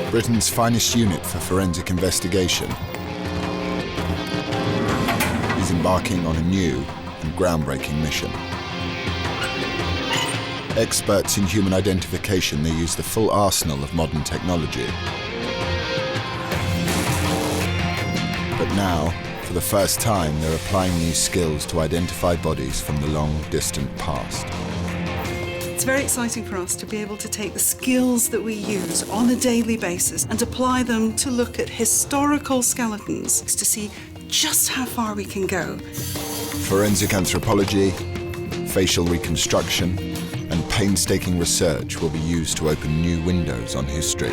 Britain's finest unit for forensic investigation, is embarking on a new and groundbreaking mission. Experts in human identification, they use the full arsenal of modern technology. But now, for the first time, they're applying these skills to identify bodies from the long, distant past. It's very exciting for us to be able to take the skills that we use on a daily basis and apply them to look at historical skeletons to see just how far we can go. Forensic anthropology, facial reconstruction, and painstaking research will be used to open new windows on history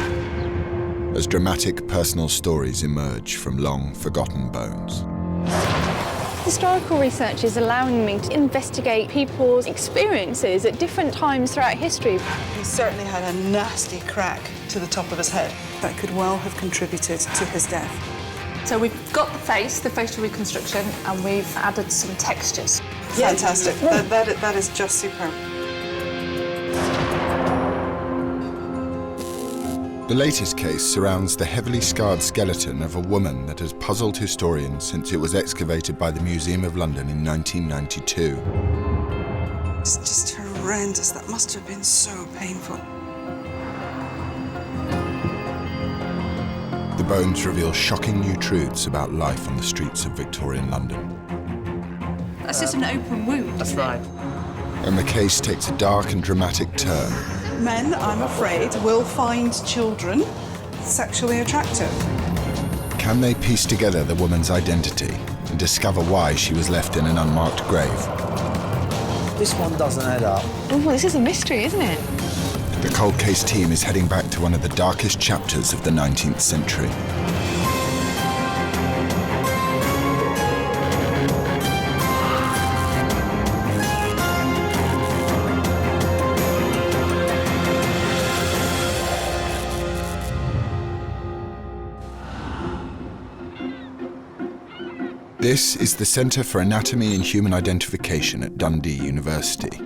as dramatic personal stories emerge from long forgotten bones. Historical research is allowing me to investigate people's experiences at different times throughout history. He certainly had a nasty crack to the top of his head that could well have contributed to his death. So we've got the face, the facial reconstruction, and we've added some textures. Fantastic. That is just superb. The latest case surrounds the heavily scarred skeleton of a woman that has puzzled historians since it was excavated by the Museum of London in 1992. It's just horrendous. That must have been so painful. The bones reveal shocking new truths about life on the streets of Victorian London. That's just an open wound. That's right. And the case takes a dark and dramatic turn. Men, I'm afraid, will find children sexually attractive. Can they piece together the woman's identity and discover why she was left in an unmarked grave? This one doesn't add up. Oh, this is a mystery, isn't it? The cold case team is heading back to one of the darkest chapters of the 19th century. This is the Centre for Anatomy and Human Identification at Dundee University.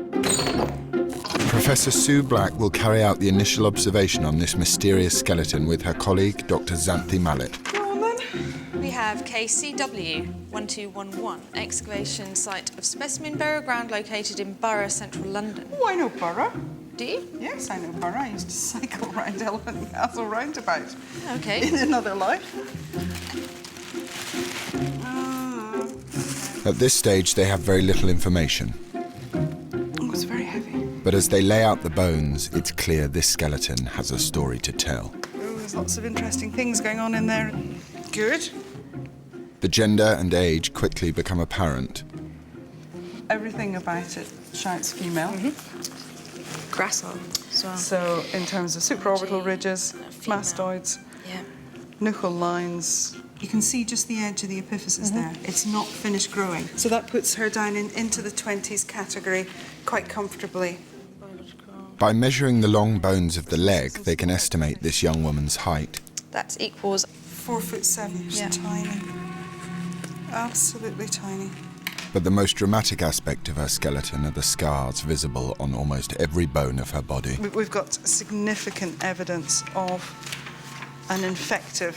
Professor Sue Black will carry out the initial observation on this mysterious skeleton with her colleague, Dr. Xanthi Mallet. Go on then. We have KCW 1211, excavation site of specimen burial ground located in Borough, central London. Oh, I know Borough. Do you? Yes, I know Borough. I used to cycle round Elephant Castle roundabout. Okay. In another life. At this stage, they have very little information. Oh, it's very heavy. But as they lay out the bones, it's clear this skeleton has a story to tell. Oh, there's lots of interesting things going on in there. Good. The gender and age quickly become apparent. Everything about it shouts female. Grasshopper as well. So, in terms of supraorbital ridges, female. mastoids, Yeah. nuchal lines. You can see just the edge of the epiphysis there. It's not finished growing. So that puts her down into the 20s category quite comfortably. By measuring the long bones of the leg, they can estimate this young woman's height. That equals 4'7". Yeah. Tiny. Absolutely tiny. But the most dramatic aspect of her skeleton are the scars visible on almost every bone of her body. We've got significant evidence of an infective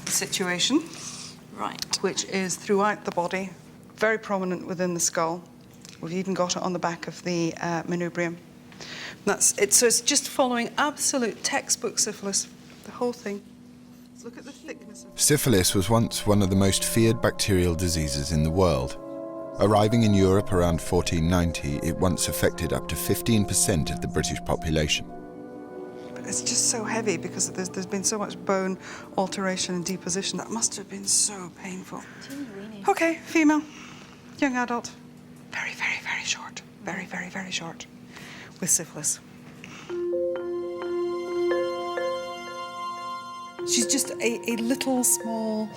situation, right. which is throughout the body, very prominent within the skull. We've even got it on the back of the manubrium. So it's just following absolute textbook syphilis, the whole thing. Look at the thickness of it. Syphilis was once one of the most feared bacterial diseases in the world. Arriving in Europe around 1490, it once affected up to 15% of the British population. It's just so heavy because there's been so much bone alteration and deposition. That must have been so painful. Okay, female, young adult, very, very, very short. Very, very, very short, with syphilis. She's just a little small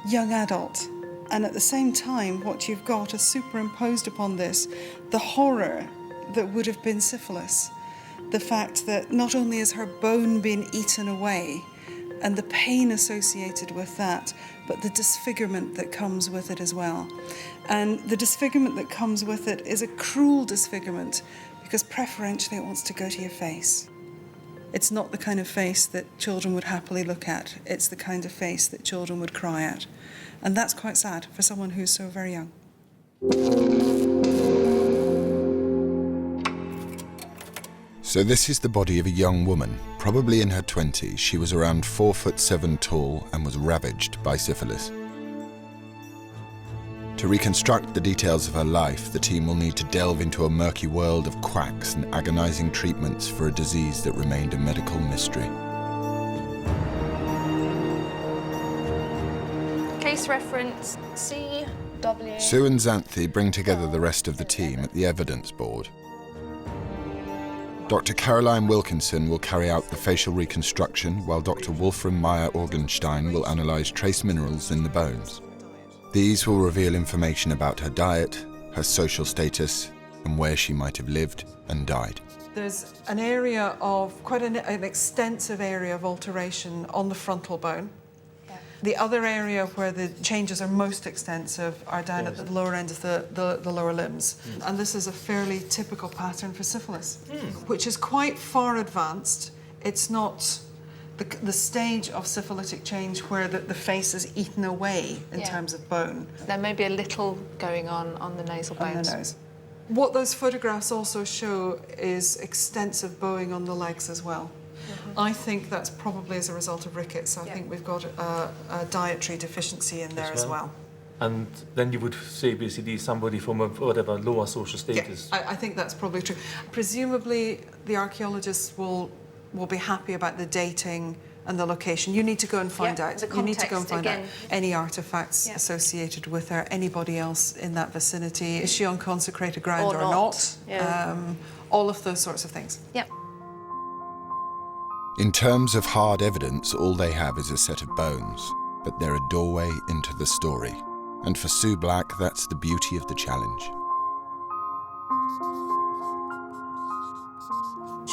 young adult. And at the same time, what you've got is superimposed upon this, the horror that would have been syphilis. The fact that not only has her bone been eaten away and the pain associated with that, but the disfigurement that comes with it as well. And the disfigurement that comes with it is a cruel disfigurement because preferentially it wants to go to your face. It's not the kind of face that children would happily look at. It's the kind of face that children would cry at. And that's quite sad for someone who's so very young. So this is the body of a young woman, probably in her 20s. She was around 4'7" tall and was ravaged by syphilis. To reconstruct the details of her life, the team will need to delve into a murky world of quacks and agonizing treatments for a disease that remained a medical mystery. Case reference CW. Sue and Xanthi bring together the rest of the team at the evidence board. Dr. Caroline Wilkinson will carry out the facial reconstruction, while Dr. Wolfram Meyer-Orgenstein will analyse trace minerals in the bones. These will reveal information about her diet, her social status, and where she might have lived and died. There's an area of, quite an extensive area of alteration on the frontal bone. The other area where the changes are most extensive are down at the lower end of the lower limbs. And this is a fairly typical pattern for syphilis, which is quite far advanced. It's not the stage of syphilitic change where the face is eaten away in terms of bone. There may be a little going on the nasal bones. On the nose. What those photographs also show is extensive bowing on the legs as well. I think that's probably as a result of rickets. So I think we've got a dietary deficiency in there as well. And then you would say basically somebody from a whatever lower social status. Yeah, I think that's probably true. Presumably the archaeologists will be happy about the dating and the location. You need to go and find out. The You need to go and context, find out again. any artefacts associated with her, anybody else in that vicinity. Is she on consecrated ground or not? Yeah. All of those sorts of things. Yep. In terms of hard evidence, all they have is a set of bones, but they're a doorway into the story. And for Sue Black, that's the beauty of the challenge.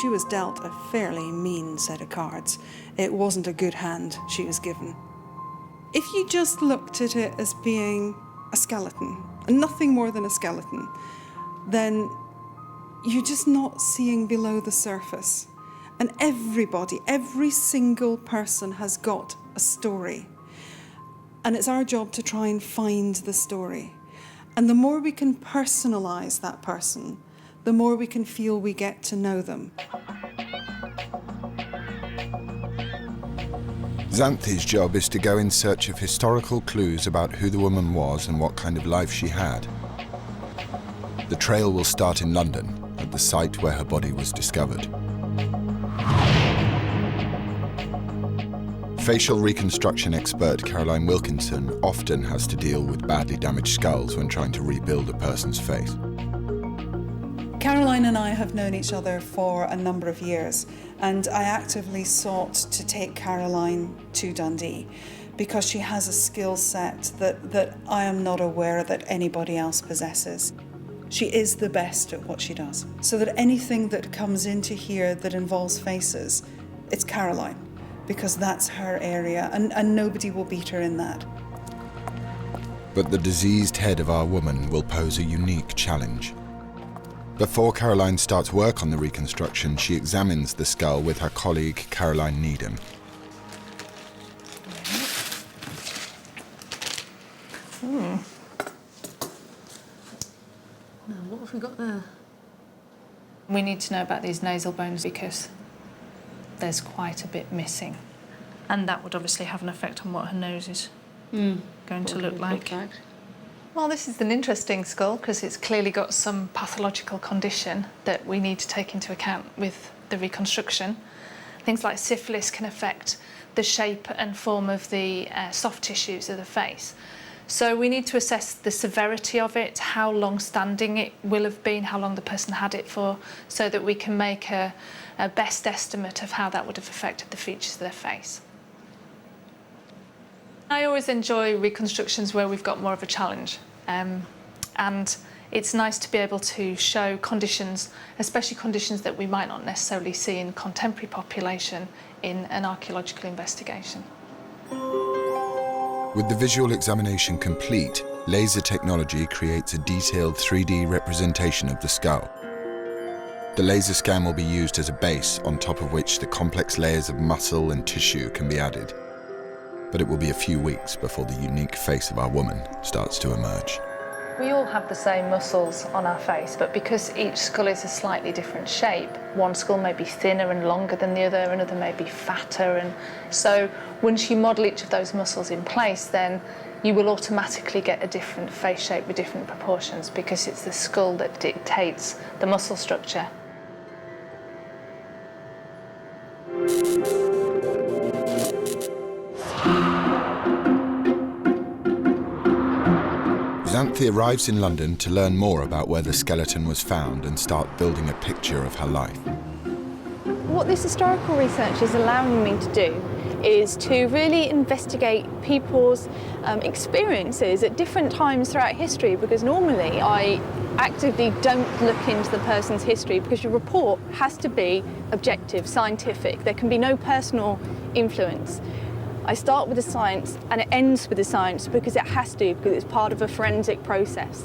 She was dealt a fairly mean set of cards. It wasn't a good hand she was given. If you just looked at it as being a skeleton, and nothing more than a skeleton, then you're just not seeing below the surface. And everybody, every single person has got a story. And it's our job to try and find the story. And the more we can personalise that person, the more we can feel we get to know them. Xanthi's job is to go in search of historical clues about who the woman was and what kind of life she had. The trail will start in London, at the site where her body was discovered. Facial reconstruction expert Caroline Wilkinson often has to deal with badly damaged skulls when trying to rebuild a person's face. Caroline and I have known each other for a number of years, and I actively sought to take Caroline to Dundee because she has a skill set that I am not aware that anybody else possesses. She is the best at what she does. So that anything that comes into here that involves faces, it's Caroline, because that's her area, and nobody will beat her in that. But the diseased head of our woman will pose a unique challenge. Before Caroline starts work on the reconstruction, she examines the skull with her colleague Caroline Needham. Now, what have we got there? We need to know about these nasal bones because there's quite a bit missing. And that would obviously have an effect on what her nose is going to look like. Well, this is an interesting skull because it's clearly got some pathological condition that we need to take into account with the reconstruction. Things like syphilis can affect the shape and form of the soft tissues of the face. So we need to assess the severity of it, how long-standing it will have been, how long the person had it for, so that we can make a best estimate of how that would have affected the features of their face. I always enjoy reconstructions where we've got more of a challenge, and it's nice to be able to show conditions, especially conditions that we might not necessarily see in contemporary population in an archaeological investigation. With the visual examination complete, laser technology creates a detailed 3D representation of the skull. The laser scan will be used as a base on top of which the complex layers of muscle and tissue can be added. But it will be a few weeks before the unique face of our woman starts to emerge. We all have the same muscles on our face, but because each skull is a slightly different shape, one skull may be thinner and longer than the other, another may be fatter, and so once you model each of those muscles in place, then you will automatically get a different face shape with different proportions because it's the skull that dictates the muscle structure. Xanthi arrives in London to learn more about where the skeleton was found and start building a picture of her life. What this historical research is allowing me to do is to really investigate people's experiences at different times throughout history, because normally I actively don't look into the person's history because your report has to be objective, scientific. There can be no personal influence. I start with the science and it ends with the science because it has to, because it's part of a forensic process.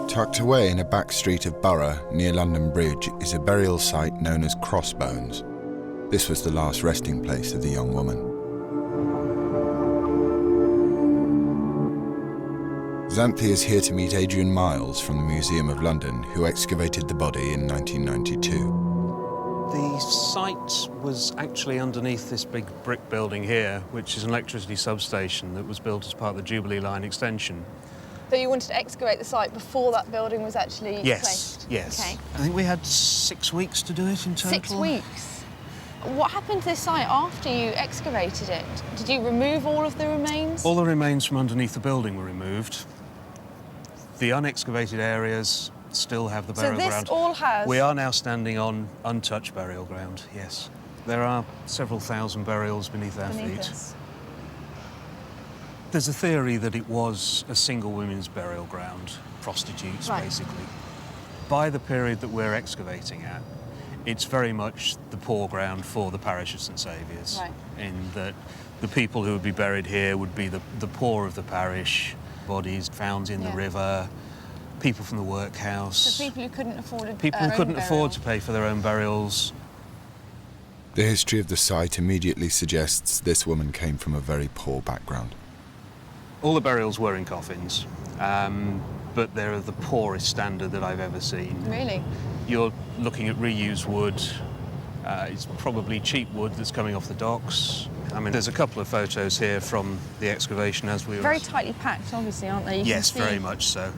Tucked away in a back street of Borough near London Bridge is a burial site known as Crossbones. This was the last resting place of the young woman. Xanthi is here to meet Adrian Miles from the Museum of London, who excavated the body in 1992. The site was actually underneath this big brick building here, which is an electricity substation that was built as part of the Jubilee Line extension. So you wanted to excavate the site before that building was actually placed? Yes. Okay. I think we had 6 weeks to do it in total. 6 weeks? What happened to this site after you excavated it? Did you remove all of the remains? All the remains from underneath the building were removed. The unexcavated areas still have the burial ground. So this all has... We are now standing on untouched burial ground, yes. There are several thousand burials beneath our feet. Us. There's a theory that it was a single women's burial ground, prostitutes, basically. By the period that we're excavating at, it's very much the poor ground for the parish of St Saviour's, in that the people who would be buried here would be the poor of the parish, bodies found in the river, people from the workhouse. So people who couldn't afford to pay for their own burials. The history of the site immediately suggests this woman came from a very poor background. All the burials were in coffins, but they're of the poorest standard that I've ever seen. Really? You're looking at reused wood. It's probably cheap wood that's coming off the docks. I mean, there's a couple of photos here from the excavation as we were... Very tightly packed, obviously, aren't they? Yes, very much so.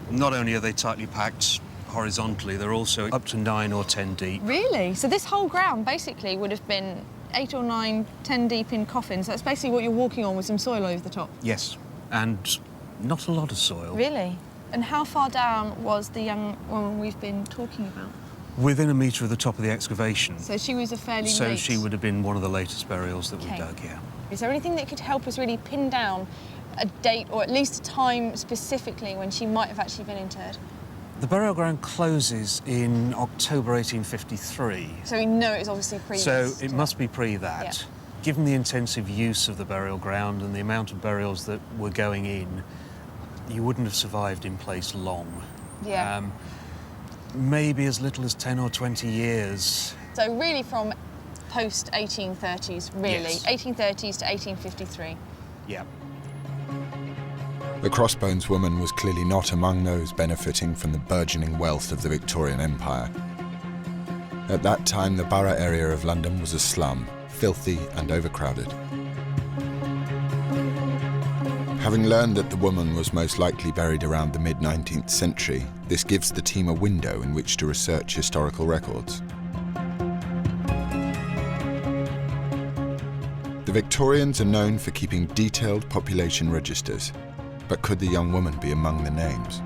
Not only are they tightly packed horizontally, they're also up to 9 or 10 deep. Really? So this whole ground basically would have been 8 or 9, 10 deep in coffins. That's basically what you're walking on with some soil over the top? Yes, and not a lot of soil. Really? And how far down was the young woman we've been talking about? Within a metre of the top of the excavation. So she was a fairly late... So she would have been one of the latest burials that we dug, yeah. Is there anything that could help us really pin down a date or at least a time specifically when she might have actually been interred? The burial ground closes in October 1853. So we know it's obviously previous. So it must be pre that. Yeah. Given the intensive use of the burial ground and the amount of burials that were going in, you wouldn't have survived in place long. Yeah. Maybe as little as 10 or 20 years. So really from post-1830s, really? Yes. 1830s to 1853? Yeah. The Crossbones woman was clearly not among those benefiting from the burgeoning wealth of the Victorian Empire. At that time, the Borough area of London was a slum, filthy and overcrowded. Having learned that the woman was most likely buried around the mid-19th century, this gives the team a window in which to research historical records. The Victorians are known for keeping detailed population registers, but could the young woman be among the names?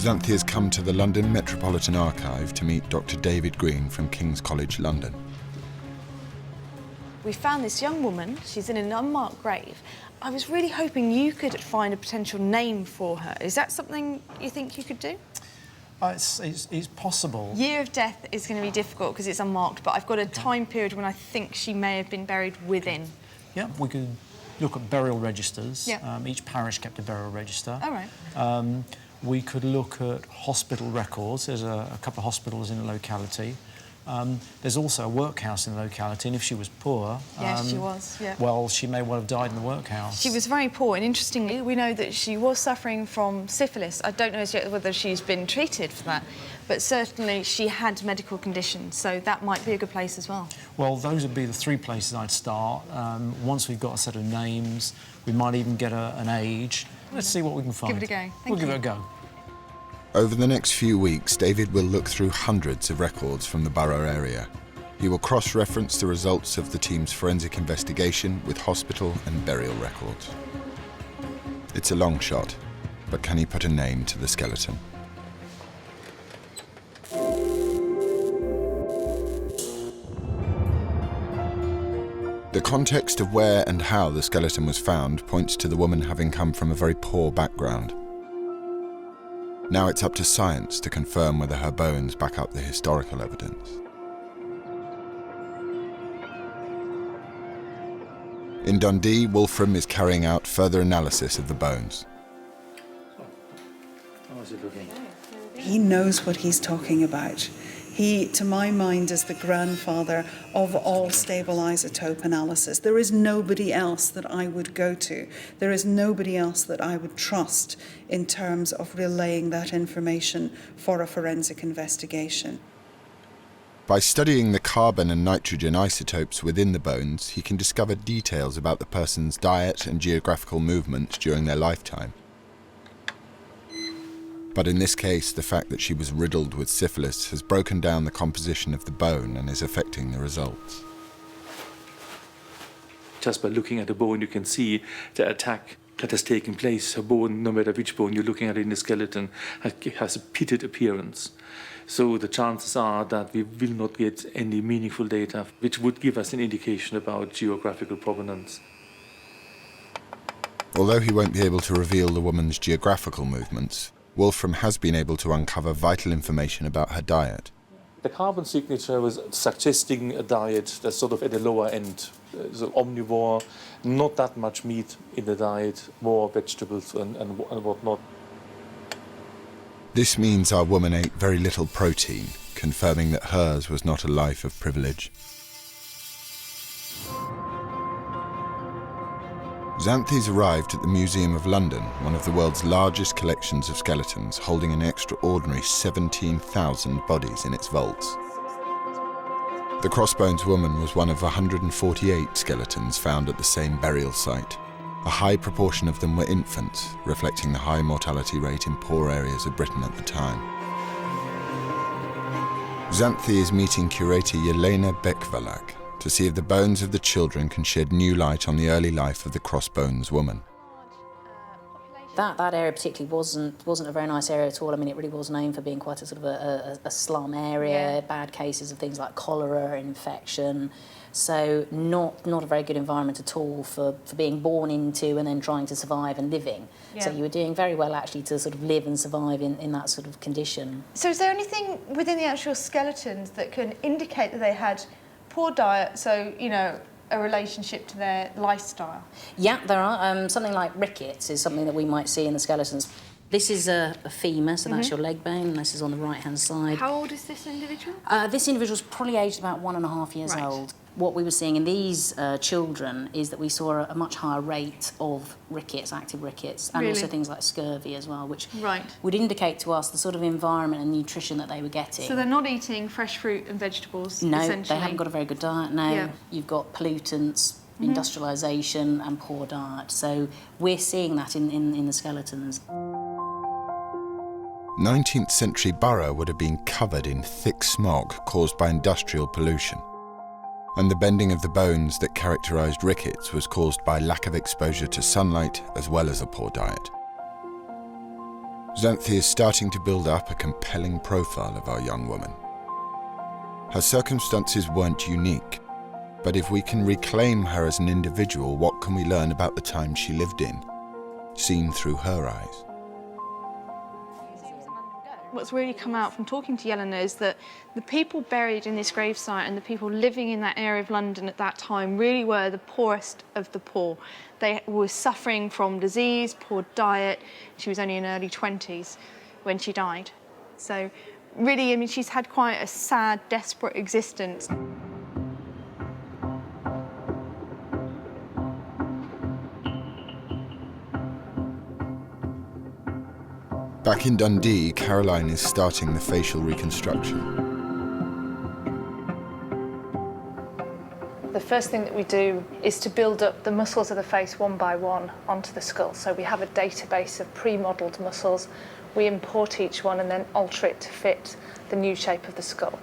Xanthi has come to the London Metropolitan Archive to meet Dr. David Green from King's College London. We found this young woman. She's in an unmarked grave. I was really hoping you could find a potential name for her. Is that something you think you could do? It's possible. Year of death is going to be difficult because it's unmarked, but I've got a time period when I think she may have been buried within. Yeah, we could look at burial registers. Yeah. Each parish kept a burial register. All right. We could look at hospital records. There's a couple of hospitals in the locality. There's also a workhouse in the locality, and if she was poor... Yes, she was, yeah. Well, she may well have died in the workhouse. She was very poor, and interestingly, we know that she was suffering from syphilis. I don't know as yet whether she's been treated for that, but certainly she had medical conditions, so that might be a good place as well. Well, those would be the three places I'd start. Once we've got a set of names, we might even get an age. Let's see what we can find. Give it a go. We'll give it a go. Over the next few weeks, David will look through hundreds of records from the borough area. He will cross-reference the results of the team's forensic investigation with hospital and burial records. It's a long shot, but can he put a name to the skeleton? The context of where and how the skeleton was found points to the woman having come from a very poor background. Now it's up to science to confirm whether her bones back up the historical evidence. In Dundee, Wolfram is carrying out further analysis of the bones. How's it looking? He knows what he's talking about. He, to my mind, is the grandfather of all stable isotope analysis. There is nobody else that I would go to. There is nobody else that I would trust in terms of relaying that information for a forensic investigation. By studying the carbon and nitrogen isotopes within the bones, he can discover details about the person's diet and geographical movements during their lifetime. But in this case, the fact that she was riddled with syphilis has broken down the composition of the bone and is affecting the results. Just by looking at the bone, you can see the attack that has taken place. Her bone, no matter which bone you're looking at in the skeleton, has a pitted appearance. So the chances are that we will not get any meaningful data which would give us an indication about geographical provenance. Although he won't be able to reveal the woman's geographical movements, Wolfram has been able to uncover vital information about her diet. The carbon signature was suggesting a diet that's sort of at the lower end. So omnivore, not that much meat in the diet, more vegetables and whatnot. This means our woman ate very little protein, confirming that hers was not a life of privilege. Xanthes arrived at the Museum of London, one of the world's largest collections of skeletons, holding an extraordinary 17,000 bodies in its vaults. The Crossbones woman was one of 148 skeletons found at the same burial site. A high proportion of them were infants, reflecting the high mortality rate in poor areas of Britain at the time. Xanthe is meeting curator Jelena Bekvalak to see if the bones of the children can shed new light on the early life of the Crossbones woman. That area particularly wasn't a very nice area at all. I mean, it really was known for being quite a sort of a slum area, bad cases of things like cholera, infection. So not a very good environment at all for being born into and then trying to survive and living. Yeah. So you were doing very well actually to sort of live and survive in that sort of condition. So is there anything within the actual skeletons that can indicate that they had poor diet, so, you know, a relationship to their lifestyle? Yeah, there are. Something like rickets is something that we might see in the skeletons. This is a femur, so that's your leg bone. This is on the right-hand side. How old is this individual? This individual's probably aged about 1.5 years old. What we were seeing in these children is that we saw a much higher rate of rickets, active rickets, and also things like scurvy as well, which would indicate to us the sort of environment and nutrition that they were getting. So they're not eating fresh fruit and vegetables, no, essentially? They haven't got a very good diet, no. Yeah. You've got pollutants, industrialisation and poor diet. So we're seeing that in the skeletons. 19th century Borough would have been covered in thick smog caused by industrial pollution. And the bending of the bones that characterised rickets was caused by lack of exposure to sunlight as well as a poor diet. Xanthe is starting to build up a compelling profile of our young woman. Her circumstances weren't unique, but if we can reclaim her as an individual, what can we learn about the time she lived in, seen through her eyes? What's really come out from talking to Jelena is that the people buried in this gravesite and the people living in that area of London at that time really were the poorest of the poor. They were suffering from disease, poor diet. She was only in her early 20s when she died. So really, I mean, she's had quite a sad, desperate existence. Back in Dundee, Caroline is starting the facial reconstruction. The first thing that we do is to build up the muscles of the face one by one onto the skull. So we have a database of pre-modelled muscles. We import each one and then alter it to fit the new shape of the skull.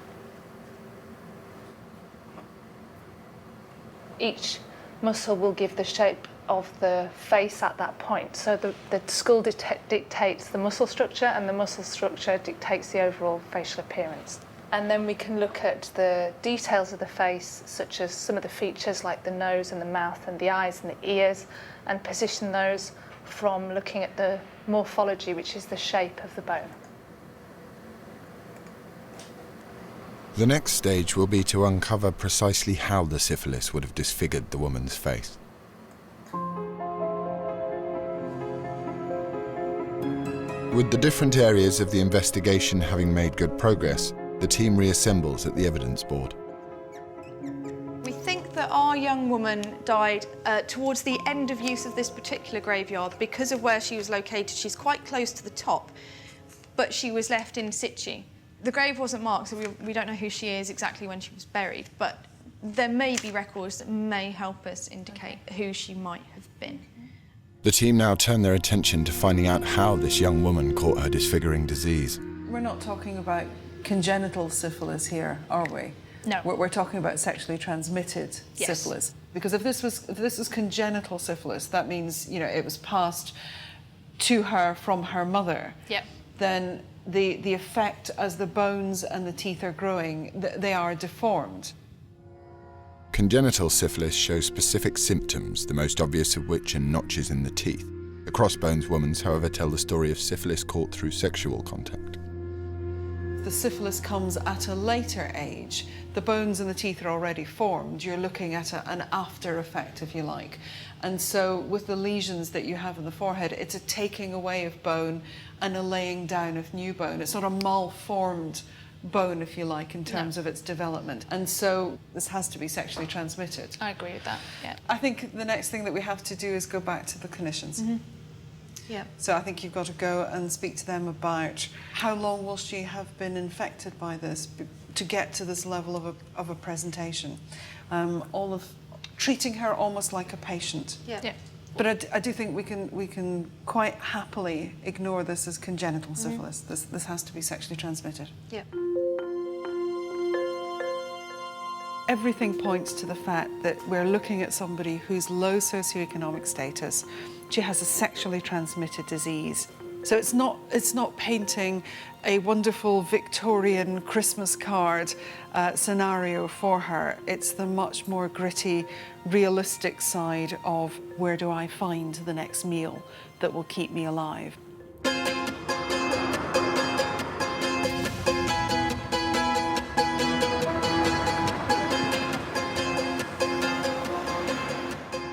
Each muscle will give the shape of the face at that point. So the skull dictates the muscle structure and the muscle structure dictates the overall facial appearance. And then we can look at the details of the face, such as some of the features like the nose and the mouth and the eyes and the ears, and position those from looking at the morphology, which is the shape of the bone. The next stage will be to uncover precisely how the syphilis would have disfigured the woman's face. With the different areas of the investigation having made good progress, the team reassembles at the evidence board. We think that our young woman died towards the end of use of this particular graveyard because of where she was located. She's quite close to the top, but she was left in situ. The grave wasn't marked, so we don't know who she is exactly when she was buried, but there may be records that may help us indicate who she might have been. The team now turn their attention to finding out how this young woman caught her disfiguring disease. We're not talking about congenital syphilis here, are we? No. We're talking about sexually transmitted Yes. syphilis. Because if this was congenital syphilis, that means, you know, it was passed to her from her mother. Yep. Then the effect as the bones and the teeth are growing, they are deformed. Congenital syphilis shows specific symptoms, the most obvious of which are notches in the teeth. The crossbones woman's, however, tell the story of syphilis caught through sexual contact. The syphilis comes at a later age. The bones and the teeth are already formed. You're looking at an after effect, if you like. And so with the lesions that you have in the forehead, it's a taking away of bone and a laying down of new bone. It's not a malformed bone, if you like, in terms of its development. And so this has to be sexually transmitted. I agree with that, yeah. I think the next thing that we have to do is go back to the clinicians. Mm-hmm. Yeah. So I think you've got to go and speak to them about how long will she have been infected by this to get to this level of a presentation. All of treating her almost like a patient. Yeah. Yeah. But I do think we can quite happily ignore this as congenital syphilis. This has to be sexually transmitted. Yeah. Everything points to the fact that we're looking at somebody who's low socioeconomic status. She has a sexually transmitted disease. So it's not painting a wonderful Victorian Christmas card scenario for her. It's the much more gritty, realistic side of where do I find the next meal that will keep me alive.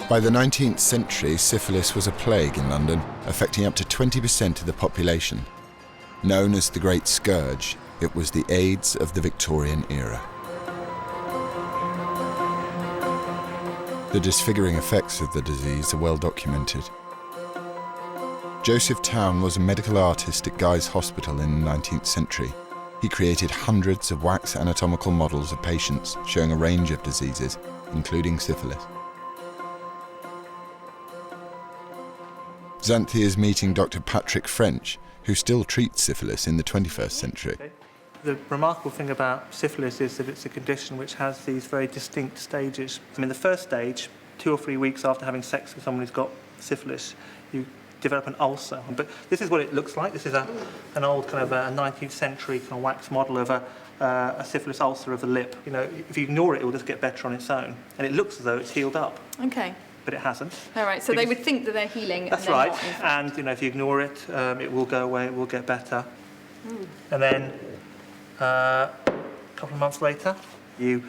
By the 19th century, syphilis was a plague in London, affecting up to 20% of the population. Known as the Great Scourge, it was the AIDS of the Victorian era. The disfiguring effects of the disease are well documented. Joseph Town was a medical artist at Guy's Hospital in the 19th century. He created hundreds of wax anatomical models of patients showing a range of diseases, including syphilis. Xanthi is meeting Dr. Patrick French, who still treats syphilis in the 21st century. The remarkable thing about syphilis is that it's a condition which has these very distinct stages. I mean, the first stage, 2 or 3 weeks after having sex with someone who's got syphilis, you develop an ulcer. But this is what it looks like. This is an old kind of a 19th century kind of wax model of a syphilis ulcer of the lip. You know, if you ignore it, it will just get better on its own. And it looks as though it's healed up. Okay. But it hasn't. All right, so they would think that they're healing. That's and they're right. not, in fact. And, you know, if you ignore it, it will go away, it will get better. And then a couple of months later, you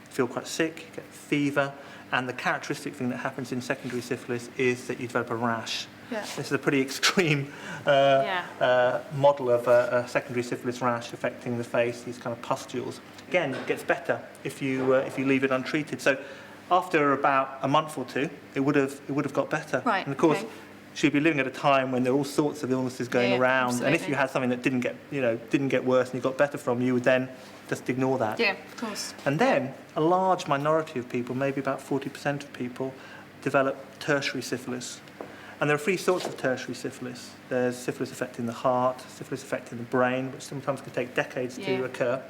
feel quite sick, you get fever, and the characteristic thing that happens in secondary syphilis is that you develop a rash. Yeah. This is a pretty extreme model of a secondary syphilis rash affecting the face, these kind of pustules. Again, it gets better if you leave it untreated. So after about a month or two, it would have got better. Right, and of course, okay. she'd be living at a time when there are all sorts of illnesses going around. absolutely. And if you had something that didn't get worse and you got better from, you would then just ignore that. Yeah, of course. And then a large minority of people, maybe about 40% of people, develop tertiary syphilis. And there are three sorts of tertiary syphilis. There's syphilis affecting the heart, syphilis affecting the brain, which sometimes can take decades to occur.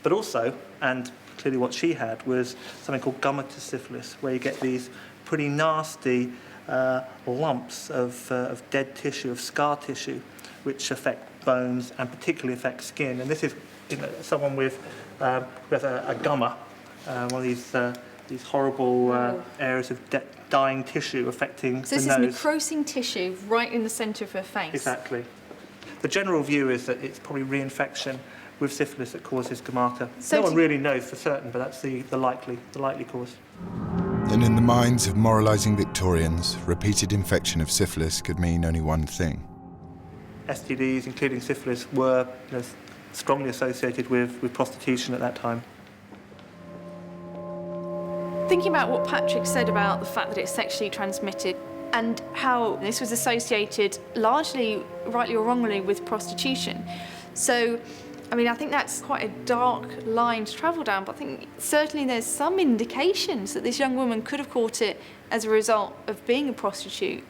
But also, and clearly what she had, was something called gummatous syphilis, where you get these pretty nasty lumps of dead tissue, of scar tissue, which affect bones and particularly affect skin. And this is someone with a gumma, one of these horrible areas of dying tissue affecting So this the nose. is necrosing tissue right in the centre of her face. Exactly. The general view is that it's probably reinfection with syphilis that causes gammata. So no one really knows for certain, but that's the likely cause. And in the minds of moralising Victorians, repeated infection of syphilis could mean only one thing. STDs, including syphilis, were strongly associated with prostitution at that time. Thinking about what Patrick said about the fact that it's sexually transmitted and how this was associated largely, rightly or wrongly, with prostitution. So, I mean, I think that's quite a dark line to travel down, but I think certainly there's some indications that this young woman could have caught it as a result of being a prostitute.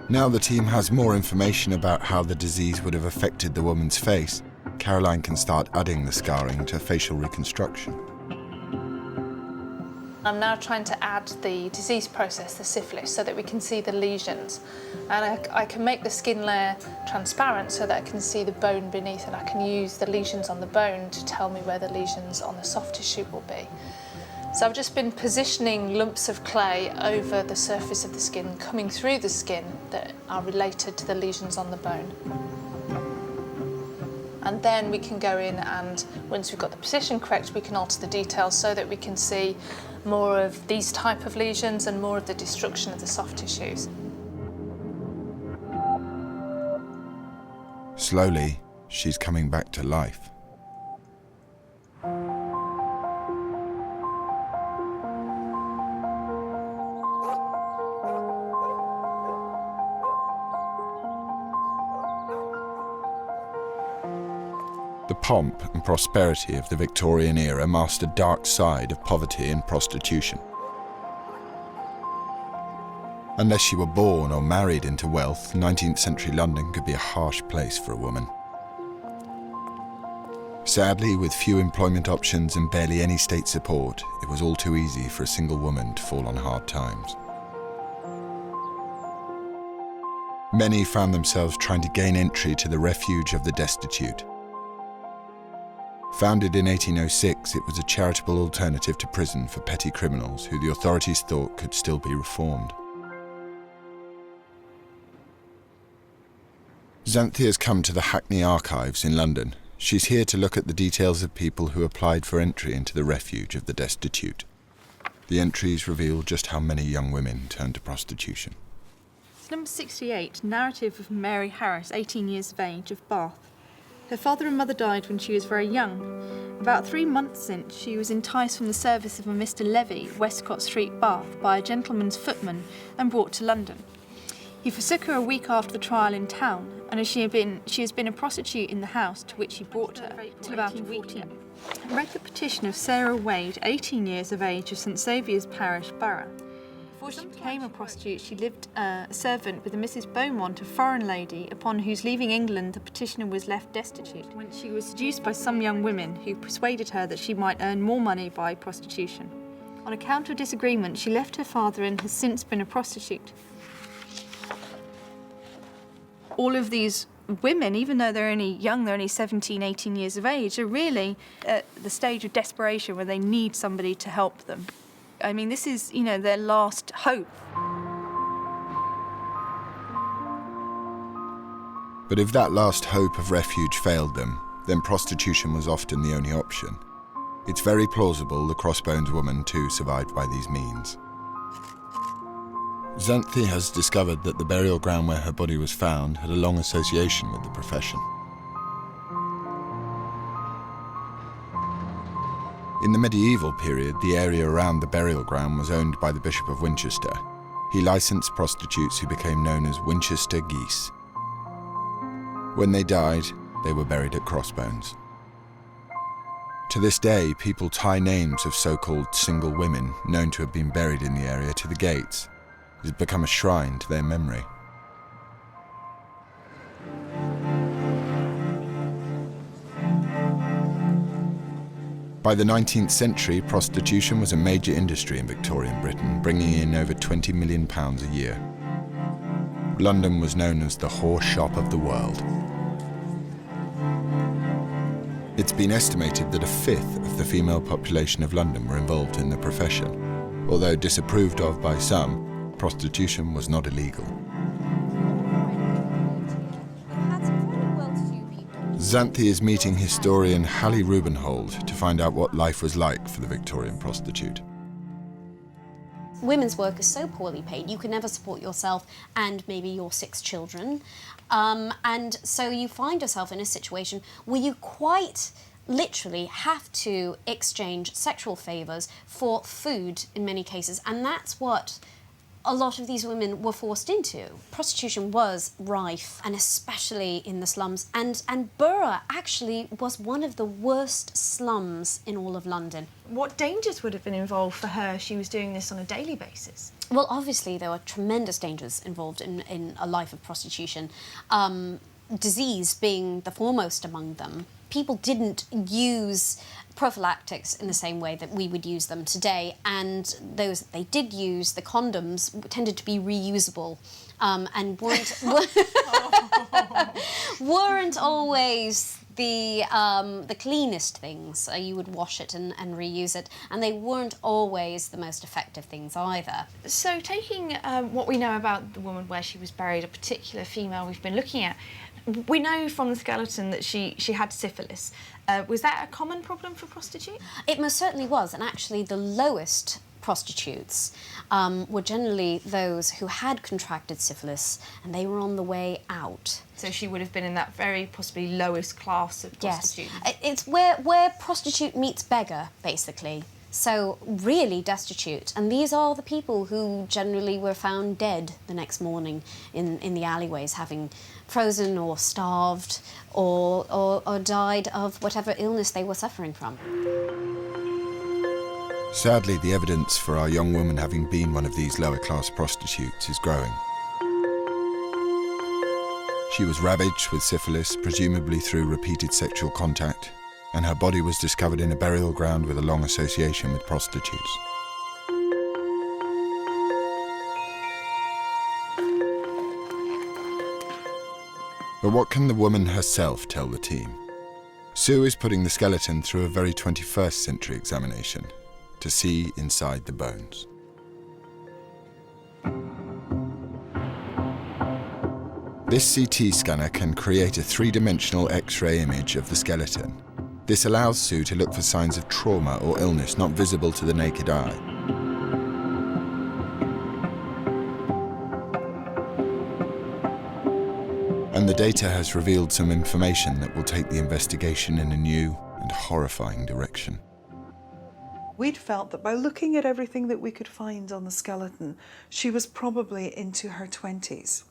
Now the team has more information about how the disease would have affected the woman's face, Caroline can start adding the scarring to facial reconstruction. I'm now trying to add the disease process, the syphilis, so that we can see the lesions. And I can make the skin layer transparent so that I can see the bone beneath, and I can use the lesions on the bone to tell me where the lesions on the soft tissue will be. So I've just been positioning lumps of clay over the surface of the skin, coming through the skin, that are related to the lesions on the bone. And then we can go in, and once we've got the position correct, we can alter the details so that we can see more of these type of lesions and more of the destruction of the soft tissues. Slowly, she's coming back to life. The pomp and prosperity of the Victorian era masked a dark side of poverty and prostitution. Unless you were born or married into wealth, 19th century London could be a harsh place for a woman. Sadly, with few employment options and barely any state support, it was all too easy for a single woman to fall on hard times. Many found themselves trying to gain entry to the refuge of the destitute. Founded in 1806, it was a charitable alternative to prison for petty criminals who the authorities thought could still be reformed. Xanthia's come to the Hackney Archives in London. She's here to look at the details of people who applied for entry into the refuge of the destitute. The entries reveal just how many young women turned to prostitution. Number 68, narrative of Mary Harris, 18 years of age, of Bath. Her father and mother died when she was very young. About 3 months since, she was enticed from the service of a Mr. Levy, Westcott Street, Bath, by a gentleman's footman and brought to London. He forsook her a week after the trial in town, and as she has been a prostitute in the house to which he brought her till about 1814. I read the petition of Sarah Wade, 18 years of age, of St Saviour's Parish, Borough. Before she became a prostitute, she lived a servant with a Mrs. Beaumont, a foreign lady, upon whose leaving England the petitioner was left destitute, when she was seduced by some young women who persuaded her that she might earn more money by prostitution. On account of disagreement, she left her father and has since been a prostitute. All of these women, even though they're only young, they're only 17, 18 years of age, are really at the stage of desperation where they need somebody to help them. I mean, this is, their last hope. But if that last hope of refuge failed them, then prostitution was often the only option. It's very plausible the Crossbones woman too survived by these means. Xanthi has discovered that the burial ground where her body was found had a long association with the profession. In the medieval period, the area around the burial ground was owned by the Bishop of Winchester. He licensed prostitutes who became known as Winchester geese. When they died, they were buried at Crossbones. To this day, people tie names of so-called single women known to have been buried in the area to the gates. It has become a shrine to their memory. By the 19th century, prostitution was a major industry in Victorian Britain, bringing in over £20 million a year. London was known as the horse shop of the world. It's been estimated that a fifth of the female population of London were involved in the profession. Although disapproved of by some, prostitution was not illegal. Xanthi is meeting historian Hallie Rubenhold to find out what life was like for the Victorian prostitute. Women's work is so poorly paid, you can never support yourself and maybe your 6 children. And so you find yourself in a situation where you quite literally have to exchange sexual favours for food in many cases, and that's what a lot of these women were forced into. Prostitution was rife, and especially in the slums, and Borough actually was one of the worst slums in all of London. What dangers would have been involved for her if she was doing this on a daily basis? Well, obviously there were tremendous dangers involved in a life of prostitution, disease being the foremost among them. People didn't use prophylactics in the same way that we would use them today, and those that they did use, the condoms, tended to be reusable and weren't always the cleanest things. You would wash it and reuse it, and they weren't always the most effective things either. So taking what we know about the woman where she was buried, a particular female we've been looking at, we know from the skeleton that she had syphilis. Was that a common problem for prostitutes? It most certainly was, and actually the lowest prostitutes were generally those who had contracted syphilis and they were on the way out. So she would have been in that very possibly lowest class of prostitutes. Yes, it's where prostitute meets beggar, basically. So really destitute, and these are the people who generally were found dead the next morning in the alleyways, having frozen or starved or died of whatever illness they were suffering from. Sadly, the evidence for our young woman having been one of these lower-class prostitutes is growing. She was ravaged with syphilis, presumably through repeated sexual contact, and her body was discovered in a burial ground with a long association with prostitutes. But what can the woman herself tell the team? Sue is putting the skeleton through a very 21st century examination to see inside the bones. This CT scanner can create a three-dimensional X-ray image of the skeleton. This allows Sue to look for signs of trauma or illness not visible to the naked eye. And the data has revealed some information that will take the investigation in a new and horrifying direction. We'd felt that by looking at everything that we could find on the skeleton, she was probably into her 20s.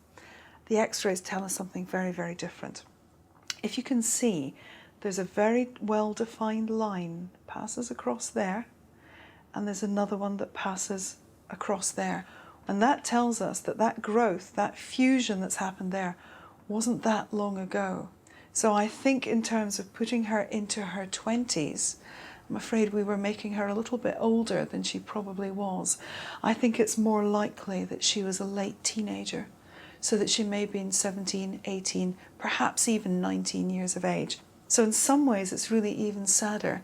The X-rays tell us something very, very different. If you can see, there's a very well-defined line passes across there, and there's another one that passes across there. And that tells us that that growth, that fusion that's happened there, wasn't that long ago. So I think in terms of putting her into her 20s, I'm afraid we were making her a little bit older than she probably was. I think it's more likely that she was a late teenager, so that she may have been 17, 18, perhaps even 19 years of age. So in some ways it's really even sadder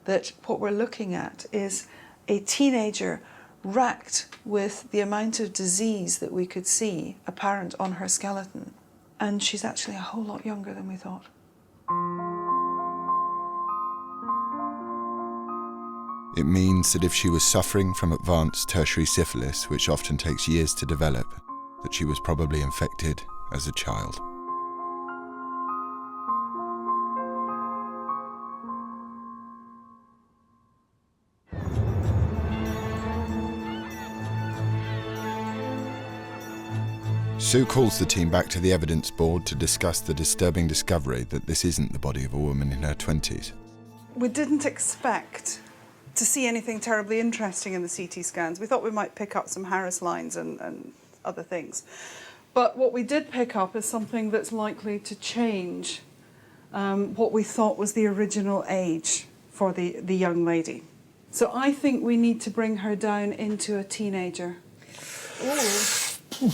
that what we're looking at is a teenager racked with the amount of disease that we could see apparent on her skeleton. And she's actually a whole lot younger than we thought. It means that if she was suffering from advanced tertiary syphilis, which often takes years to develop, that she was probably infected as a child. Sue calls the team back to the evidence board to discuss the disturbing discovery that this isn't the body of a woman in her 20s. We didn't expect to see anything terribly interesting in the CT scans. We thought we might pick up some Harris lines and other things. But what we did pick up is something that's likely to change what we thought was the original age for the young lady. So I think we need to bring her down into a teenager. Ooh.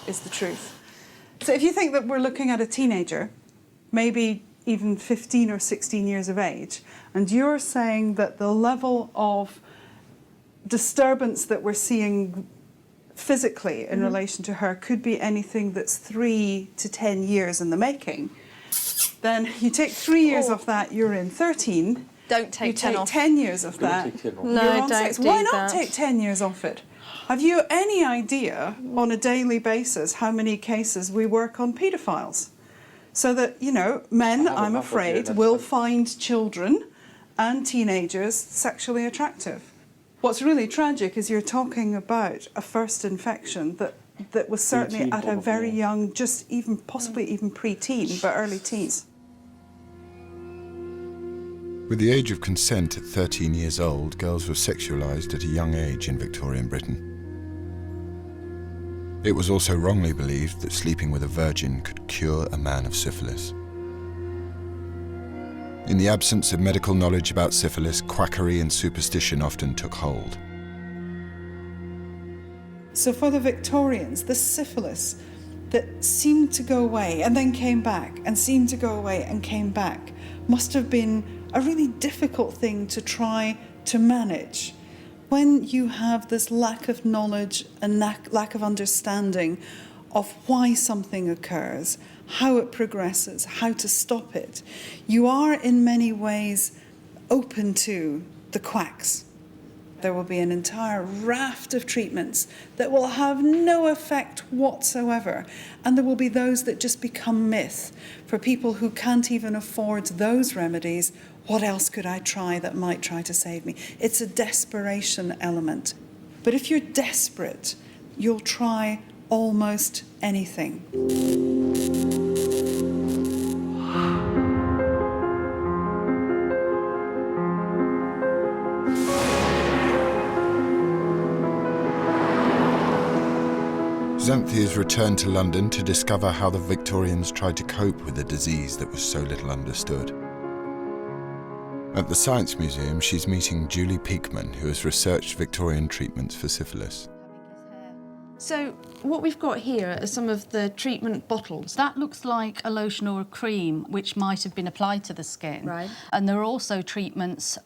Is the truth. So if you think that we're looking at a teenager, maybe even 15 or 16 years of age, and you're saying that the level of disturbance that we're seeing physically in relation to her could be anything that's 3 to 10 years in the making, then you take 3 years off that, you're in 13. Don't take 10 off. 10 years off that. No, you're on don't 6. do Why not that. take 10 years off it? Have you any idea on a daily basis how many cases we work on paedophiles? So that, you know, men, I'm afraid, will find children and teenagers sexually attractive. What's really tragic is you're talking about a first infection that was certainly at a very young, just even possibly even pre-teen, but early teens. With the age of consent at 13 years old, girls were sexualised at a young age in Victorian Britain. It was also wrongly believed that sleeping with a virgin could cure a man of syphilis. In the absence of medical knowledge about syphilis, quackery and superstition often took hold. So for the Victorians, the syphilis that seemed to go away and then came back and seemed to go away and came back must have been a really difficult thing to try to manage. When you have this lack of knowledge and lack of understanding of why something occurs, how it progresses, how to stop it, you are in many ways open to the quacks. There will be an entire raft of treatments that will have no effect whatsoever, and there will be those that just become myth. For people who can't even afford those remedies, what else could I try that might try to save me? It's a desperation element. But if you're desperate, you'll try almost anything. Xanthia's returned to London to discover how the Victorians tried to cope with a disease that was so little understood. At the Science Museum, she's meeting Julie Peakman, who has researched Victorian treatments for syphilis. So what we've got here are some of the treatment bottles. That looks like a lotion or a cream which might have been applied to the skin. Right. And there are also treatments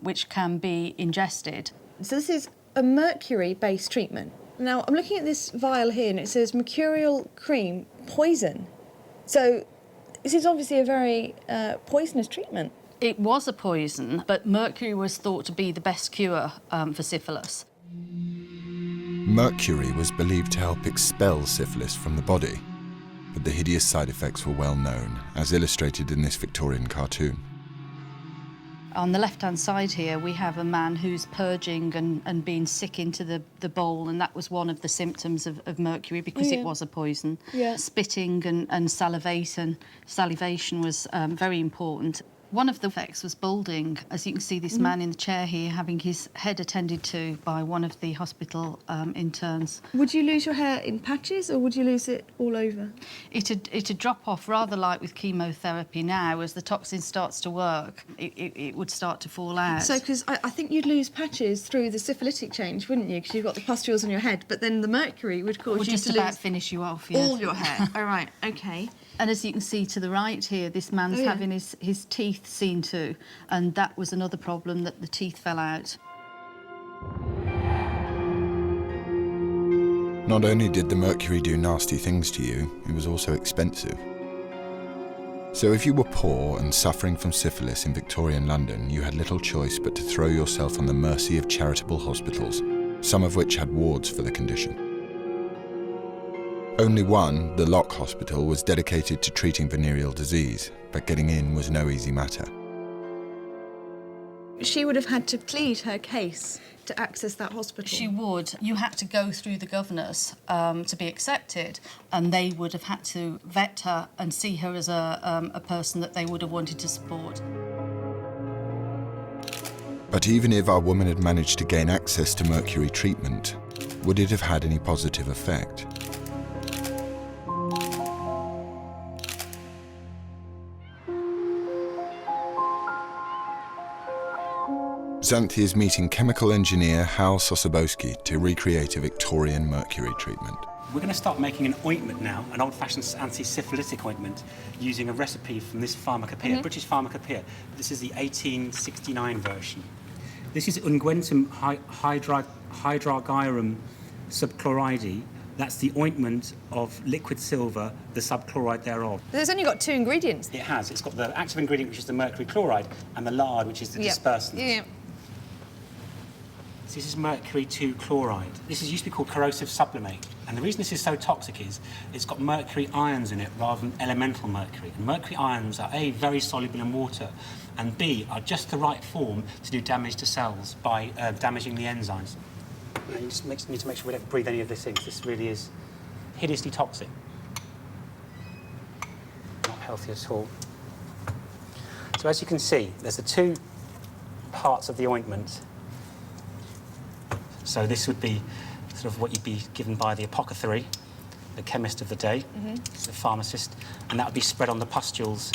which can be ingested. So this is a mercury-based treatment. Now, I'm looking at this vial here and it says mercurial cream, poison. So this is obviously a very poisonous treatment. It was a poison, but mercury was thought to be the best cure for syphilis. Mercury was believed to help expel syphilis from the body, but the hideous side effects were well known, as illustrated in this Victorian cartoon. On the left-hand side here, we have a man who's purging and being sick into the bowl, and that was one of the symptoms of mercury because it was a poison. Yeah. Spitting and salivation was very important. One of the effects was balding. As you can see, this man in the chair here having his head attended to by one of the hospital interns. Would you lose your hair in patches or would you lose it all over? It'd drop off rather like with chemotherapy now. As the toxin starts to work, it would start to fall out. So, because I think you'd lose patches through the syphilitic change, wouldn't you? Because you've got the pustules on your head, but then the mercury would cause you just to about lose finish you off, yeah. all your hair. All right, okay. And as you can see to the right here, this man's having his teeth seen to, and that was another problem, that the teeth fell out. Not only did the mercury do nasty things to you, it was also expensive. So if you were poor and suffering from syphilis in Victorian London, you had little choice but to throw yourself on the mercy of charitable hospitals, some of which had wards for the condition. Only one, the Lock Hospital, was dedicated to treating venereal disease, but getting in was no easy matter. She would have had to plead her case to access that hospital. She would. You had to go through the governors to be accepted, and they would have had to vet her and see her as a person that they would have wanted to support. But even if our woman had managed to gain access to mercury treatment, would it have had any positive effect? Xanthi is meeting chemical engineer Hal Sosabowski to recreate a Victorian mercury treatment. We're going to start making an ointment now, an old-fashioned anti-syphilitic ointment, using a recipe from this pharmacopoeia, British pharmacopoeia. This is the 1869 version. This is unguentum hydrargyrum subchloride. That's the ointment of liquid silver, the subchloride thereof. There's only got 2 ingredients. It has. It's got the active ingredient, which is the mercury chloride, and the lard, which is the dispersant. Yeah. So this is mercury 2 chloride. This used to be called corrosive sublimate. And the reason this is so toxic is it's got mercury ions in it rather than elemental mercury. And mercury ions are A, very soluble in water, and B, are just the right form to do damage to cells by damaging the enzymes. And you just need to make sure we don't breathe any of this in, because this really is hideously toxic. Not healthy at all. So as you can see, there's the 2 parts of the ointment. So this would be sort of what you'd be given by the apothecary, the chemist of the day, the pharmacist, and that would be spread on the pustules.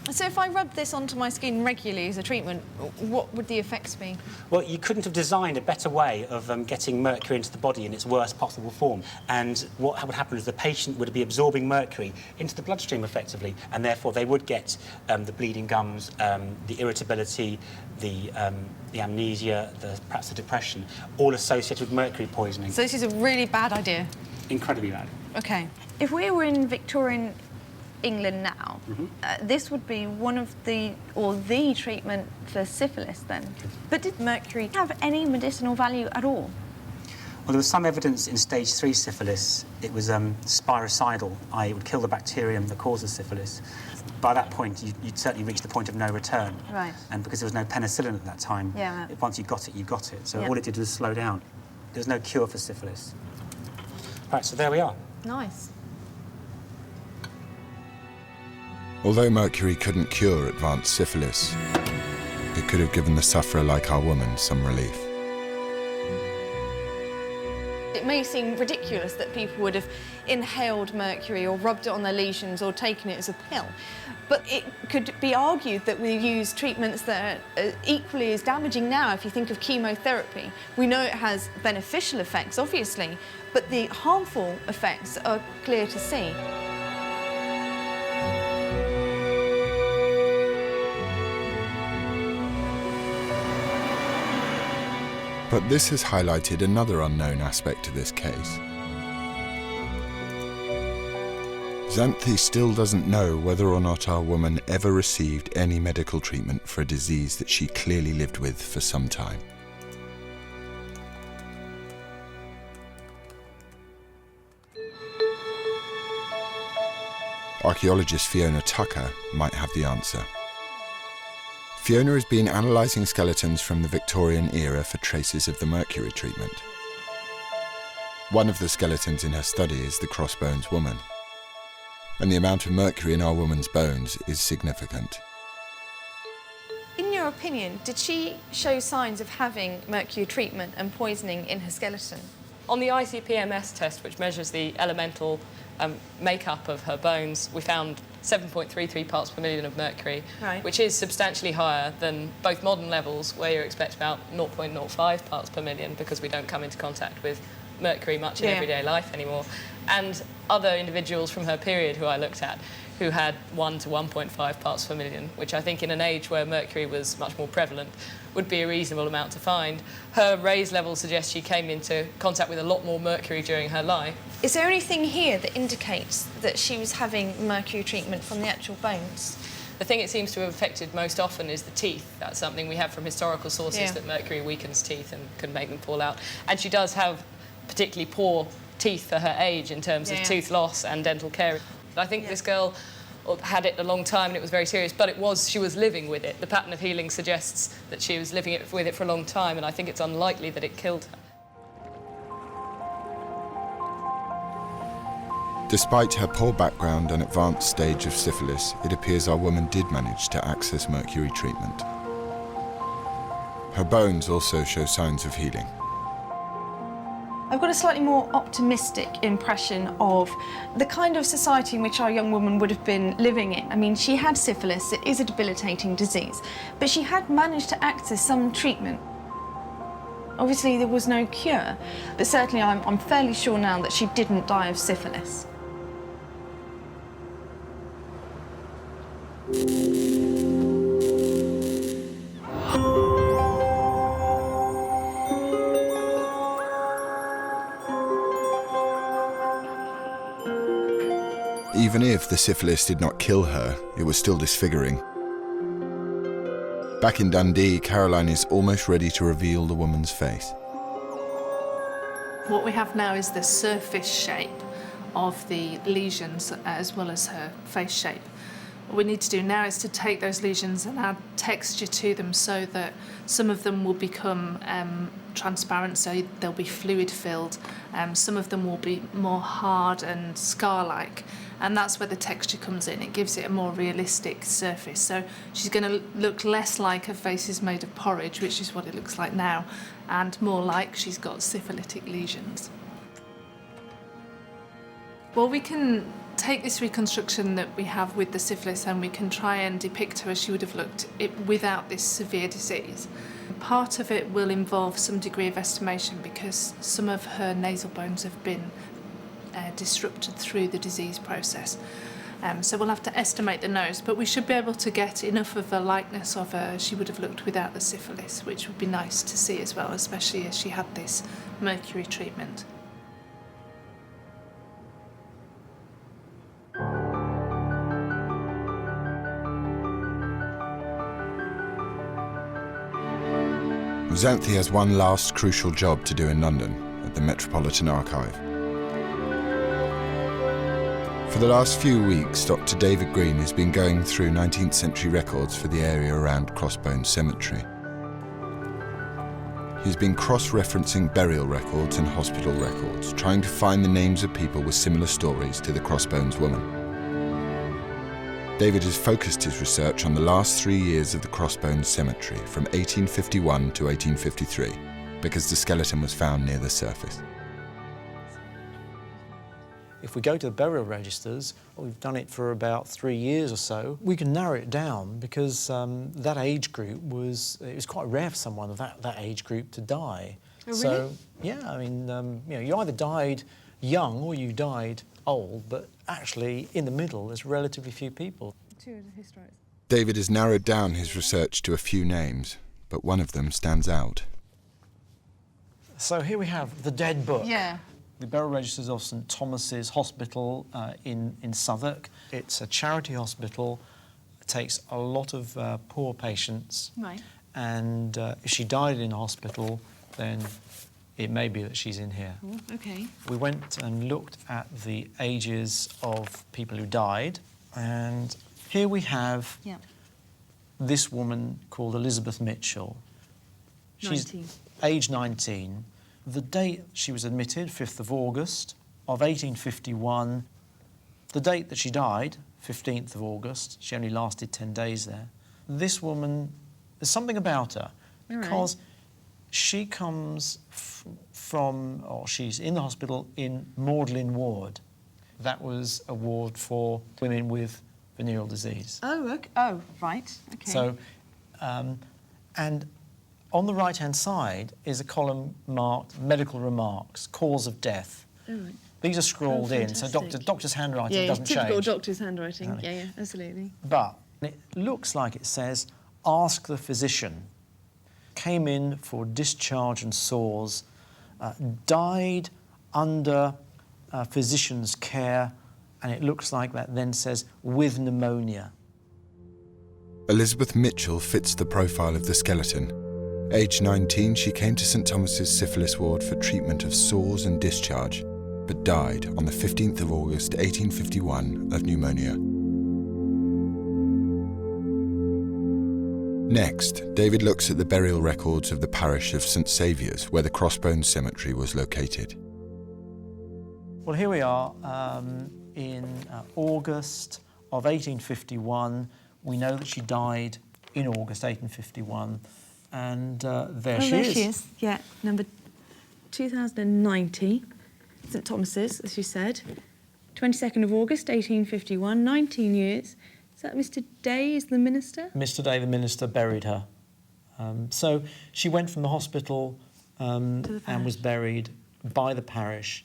So if I rub this onto my skin regularly as a treatment, what would the effects be? Well, you couldn't have designed a better way of getting mercury into the body in its worst possible form. And what would happen is the patient would be absorbing mercury into the bloodstream effectively, and therefore they would get the bleeding gums, the irritability, the amnesia, perhaps the depression, all associated with mercury poisoning. So this is a really bad idea? Incredibly bad. OK. If we were in Victorian England now, this would be one of the treatment for syphilis then. But did mercury have any medicinal value at all? Well, there was some evidence in stage 3 syphilis. It was spiricidal, i.e. it would kill the bacterium that causes syphilis. By that point, you'd certainly reached the point of no return. Right. And because there was no penicillin at that time, once you got it, you got it. So all it did was slow down. There was no cure for syphilis. Right, so there we are. Nice. Although mercury couldn't cure advanced syphilis, it could have given the sufferer like our woman some relief. It may seem ridiculous that people would have inhaled mercury or rubbed it on their lesions or taken it as a pill, but it could be argued that we use treatments that are equally as damaging now. If you think of chemotherapy, we know it has beneficial effects, obviously, but the harmful effects are clear to see. But this has highlighted another unknown aspect to this case. Xanthi still doesn't know whether or not our woman ever received any medical treatment for a disease that she clearly lived with for some time. Archaeologist Fiona Tucker might have the answer. Fiona has been analysing skeletons from the Victorian era for traces of the mercury treatment. One of the skeletons in her study is the crossbones woman, and the amount of mercury in our woman's bones is significant. In your opinion, did she show signs of having mercury treatment and poisoning in her skeleton? On the ICP-MS test, which measures the elemental makeup of her bones, we found 7.33 parts per million of mercury, which is substantially higher than both modern levels, where you expect about 0.05 parts per million, because we don't come into contact with mercury much in everyday life anymore. And other individuals from her period who I looked at who had 1 to 1.5 parts per million, which I think in an age where mercury was much more prevalent would be a reasonable amount to find. Her raise level suggests she came into contact with a lot more mercury during her life. Is there anything here that indicates that she was having mercury treatment from the actual bones? The thing it seems to have affected most often is the teeth. That's something we have from historical sources, that mercury weakens teeth and can make them fall out. And she does have particularly poor teeth for her age in terms of tooth loss and dental care. I think this girl had it a long time and it was very serious, but she was living with it. The pattern of healing suggests that she was living with it for a long time, and I think it's unlikely that it killed her. Despite her poor background and advanced stage of syphilis, it appears our woman did manage to access mercury treatment. Her bones also show signs of healing. I've got a slightly more optimistic impression of the kind of society in which our young woman would have been living in. I mean, she had syphilis, it is a debilitating disease, but she had managed to access some treatment. Obviously, there was no cure, but certainly I'm fairly sure now that she didn't die of syphilis. Even if the syphilis did not kill her, it was still disfiguring. Back in Dundee, Caroline is almost ready to reveal the woman's face. What we have now is the surface shape of the lesions as well as her face shape. What we need to do now is to take those lesions and add texture to them so that some of them will become transparent, so they'll be fluid filled. Some of them will be more hard and scar-like, and that's where the texture comes in. It gives it a more realistic surface. So she's going to look less like her face is made of porridge, which is what it looks like now, and more like she's got syphilitic lesions. Well, we can take this reconstruction that we have with the syphilis and we can try and depict her as she would have looked without this severe disease. Part of it will involve some degree of estimation because some of her nasal bones have been disrupted through the disease process. So we'll have to estimate the nose, but we should be able to get enough of a likeness of her as she would have looked without the syphilis, which would be nice to see as well, especially as she had this mercury treatment. Xanthi has one last crucial job to do in London at the Metropolitan Archive. For the last few weeks, Dr. David Green has been going through 19th century records for the area around Crossbones Cemetery. He's been cross-referencing burial records and hospital records, trying to find the names of people with similar stories to the Crossbones woman. David has focused his research on the last 3 years of the Crossbones Cemetery, from 1851 to 1853, because the skeleton was found near the surface. If we go to the burial registers, we've done it for about 3 years or so, we can narrow it down because that age group it was quite rare for someone of that age group to die. Oh, really? So, yeah, I mean, you either died young or you died old, but actually in the middle there's relatively few people. David has narrowed down his research to a few names, but one of them stands out. So here we have the Dead Book. Yeah. The burial registers of St Thomas's Hospital in Southwark. It's a charity hospital. It takes a lot of poor patients. Right. And if she died in hospital, then it may be that she's in here. Oh, okay. We went and looked at the ages of people who died, and here we have this woman called Elizabeth Mitchell. She's 19. age 19. The date she was admitted, 5th of August of 1851. The date that she died, 15th of August. She only lasted 10 days there. This woman, there's something about her, because she comes from, or she's in the hospital in Magdalen Ward. That was a ward for women with venereal disease. Oh, okay. Oh, right. Okay. So, and On the right-hand side is a column marked medical remarks, cause of death. Oh, right. These are scrawled in, so doctor's handwriting doesn't change. Typical doctor's handwriting. Exactly. Yeah, absolutely. But it looks like it says, ask the physician. Came in for discharge and sores, died under physician's care, and it looks like that then says, with pneumonia. Elizabeth Mitchell fits the profile of the skeleton. Aged 19, she came to St Thomas's syphilis ward for treatment of sores and discharge, but died on the 15th of August 1851 of pneumonia. Next, David looks at the burial records of the parish of St Saviour's, where the Crossbones Cemetery was located. Well, here we are in August of 1851. We know that she died in August 1851, and there she is. Yeah, number 2090, St Thomas's, as you said. 22nd of August, 1851, 19 years. Is that Mr Day is the minister? Mr Day, the minister, buried her. So she went from the hospital and was buried by the parish.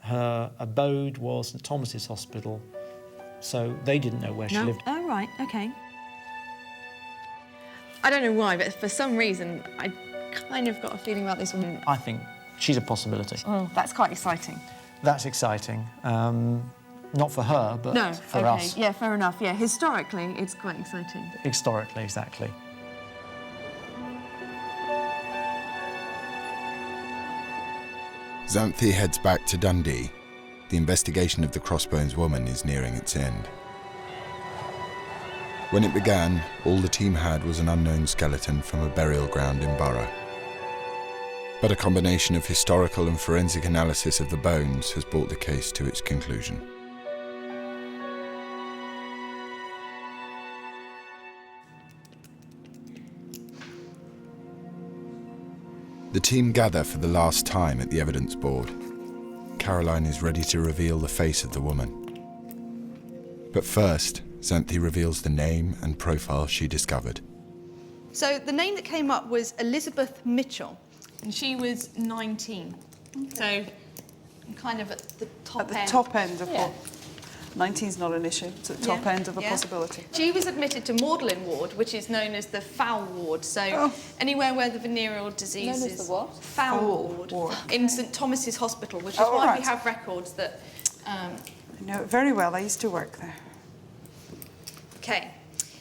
Her abode was St Thomas's Hospital, so they didn't know where she lived. Oh, right, OK. I don't know why, but for some reason, I kind of got a feeling about this woman. I think she's a possibility. Oh, that's quite exciting. That's exciting. Not for her, but for us. Yeah, fair enough. Yeah, historically, it's quite exciting. Historically, exactly. Xanthi heads back to Dundee. The investigation of the Crossbones woman is nearing its end. When it began, all the team had was an unknown skeleton from a burial ground in Borough. But a combination of historical and forensic analysis of the bones has brought the case to its conclusion. The team gather for the last time at the evidence board. Caroline is ready to reveal the face of the woman. But first, Xanthi reveals the name and profile she discovered. So the name that came up was Elizabeth Mitchell. And she was 19. So kind of at the top end. At the top end of what? 19's not an issue. It's at the top end of a possibility. She was admitted to Magdalen ward, which is known as the foul ward. So anywhere where the venereal disease known as the what? Foul ward. In St Thomas's Hospital, which is why we have records that... I know it very well. I used to work there. Okay.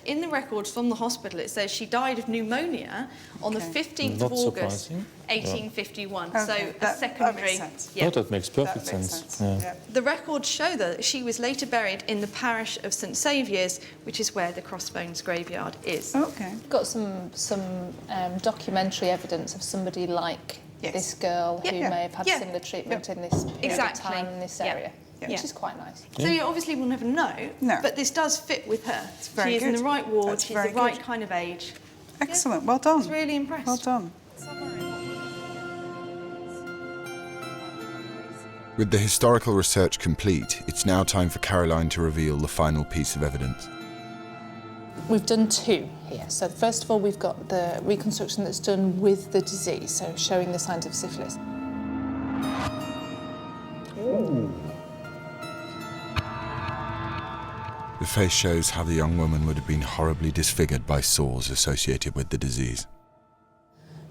In the records from the hospital, it says she died of pneumonia on the 15th of August, 1851. Okay, So that secondary. makes sense. No, that makes perfect sense. Yeah. The records show that she was later buried in the parish of St Saviour's, which is where the Crossbones graveyard is. Okay. Got some documentary evidence of somebody like this girl who may have had similar treatment in this period of time in this area. Which is quite nice. So you obviously will never know, but this does fit with her. She is in the right ward, she's the right kind of age. Excellent, well done. I was really impressed. Well done. With the historical research complete, it's now time for Caroline to reveal the final piece of evidence. We've done two here. So first of all, we've got the reconstruction that's done with the disease, so showing the signs of syphilis. Ooh. The face shows how the young woman would have been horribly disfigured by sores associated with the disease.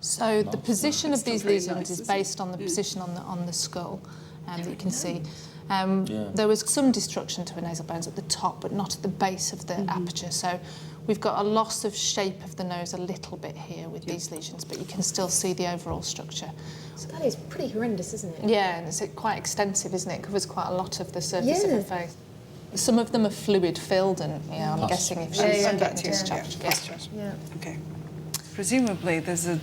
So the position of these lesions is based on the position on the skull, that you can see. There was some destruction to her nasal bones at the top, but not at the base of the aperture. So we've got a loss of shape of the nose a little bit here with these lesions, but you can still see the overall structure. So that is pretty horrendous, isn't it? Yeah, and it's quite extensive, isn't it? It covers quite a lot of the surface of her face. Some of them are fluid-filled, and I'm guessing if she's getting discharged. Yeah. Okay. Presumably, there's a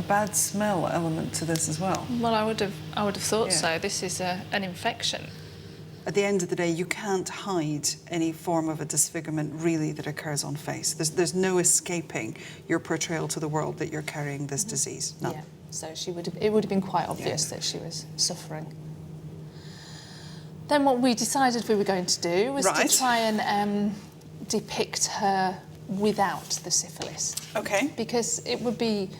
bad smell element to this as well. Well, I would have thought so. This is an infection. At the end of the day, you can't hide any form of a disfigurement really that occurs on face. There's no escaping your portrayal to the world that you're carrying this disease. No. Yeah. So it would have been quite obvious that she was suffering. Then what we decided we were going to do was to try and depict her without the syphilis. Okay. Because it would be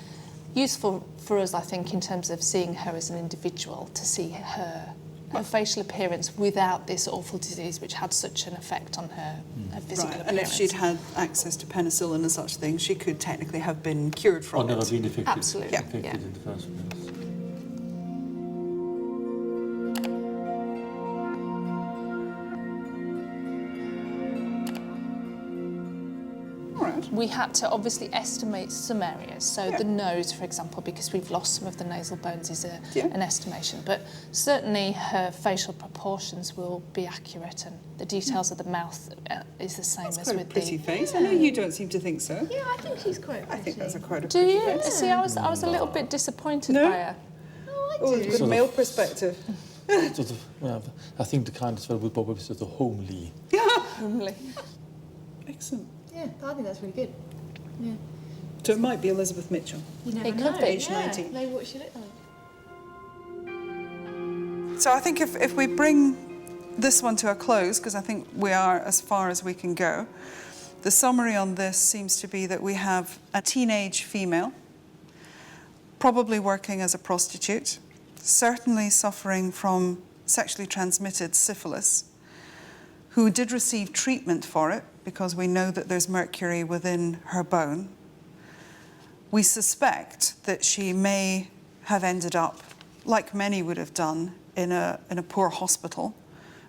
useful for us, I think, in terms of seeing her as an individual, to see her facial appearance without this awful disease which had such an effect on her physical appearance. And if she'd had access to penicillin and such things, she could technically have been cured from it. Or never been affected. Absolutely. Affected in the first place. We had to obviously estimate some areas. So the nose, for example, because we've lost some of the nasal bones, is an estimation. But certainly her facial proportions will be accurate, and the details of the mouth is the same as with pretty face. I know you don't seem to think so. Yeah, I think she's quite pretty. I think that's quite a Do pretty you? face. See, I was a little bit disappointed by her. Oh, it's a good male perspective. I think the kind of spell would probably be sort of homely. Homely. Excellent. Yeah, I think that's really good. Yeah. So it might be Elizabeth Mitchell. You never It know. could be. Age 19. Maybe what she looked like. So I think if we bring this one to a close, because I think we are as far as we can go, the summary on this seems to be that we have a teenage female, probably working as a prostitute, certainly suffering from sexually transmitted syphilis, who did receive treatment for it, because we know that there's mercury within her bone. We suspect that she may have ended up, like many would have done, in a poor hospital,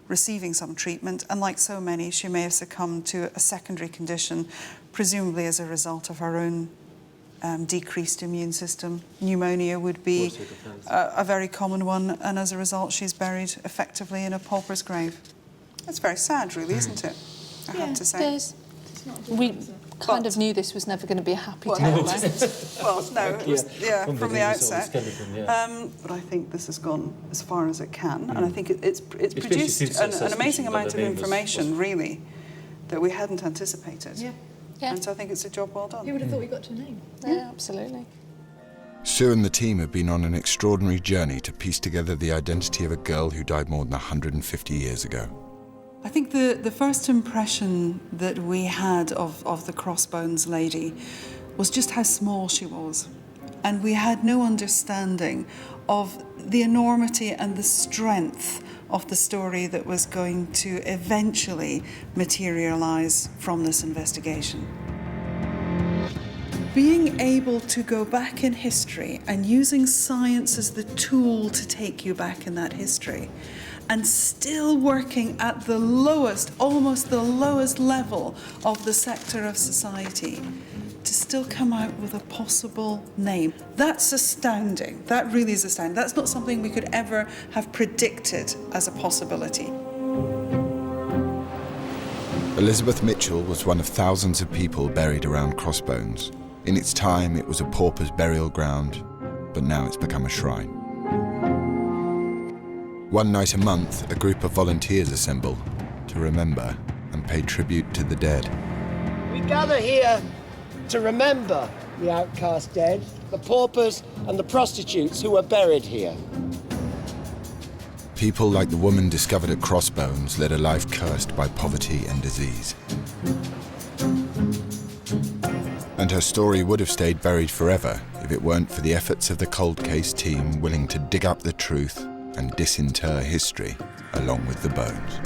receiving some treatment, and like so many, she may have succumbed to a secondary condition, presumably as a result of her own decreased immune system. Pneumonia would be a very common one, and as a result, she's buried effectively in a pauper's grave. That's very sad, really, isn't it? I have to say. Yes. We kind of knew this was never going to be a happy tale. Well, no, it was, from the outset. But I think this has gone as far as it can, and I think it's produced an amazing amount of information, really, that we hadn't anticipated. Yeah. And so I think it's a job well done. Who would have thought we got to a name? Yeah, absolutely. Sue and the team have been on an extraordinary journey to piece together the identity of a girl who died more than 150 years ago. I think the first impression that we had of the crossbones lady was just how small she was. And we had no understanding of the enormity and the strength of the story that was going to eventually materialise from this investigation. Being able to go back in history and using science as the tool to take you back in that history, and still working at the lowest, almost the lowest level of the sector of society, to still come out with a possible name. That's astounding. That really is astounding. That's not something we could ever have predicted as a possibility. Elizabeth Mitchell was one of thousands of people buried around Crossbones. In its time, it was a pauper's burial ground, but now it's become a shrine. One night a month, a group of volunteers assemble to remember and pay tribute to the dead. We gather here to remember the outcast dead, the paupers and the prostitutes who were buried here. People like the woman discovered at Crossbones led a life cursed by poverty and disease. And her story would have stayed buried forever if it weren't for the efforts of the cold case team willing to dig up the truth and disinter history along with the bones.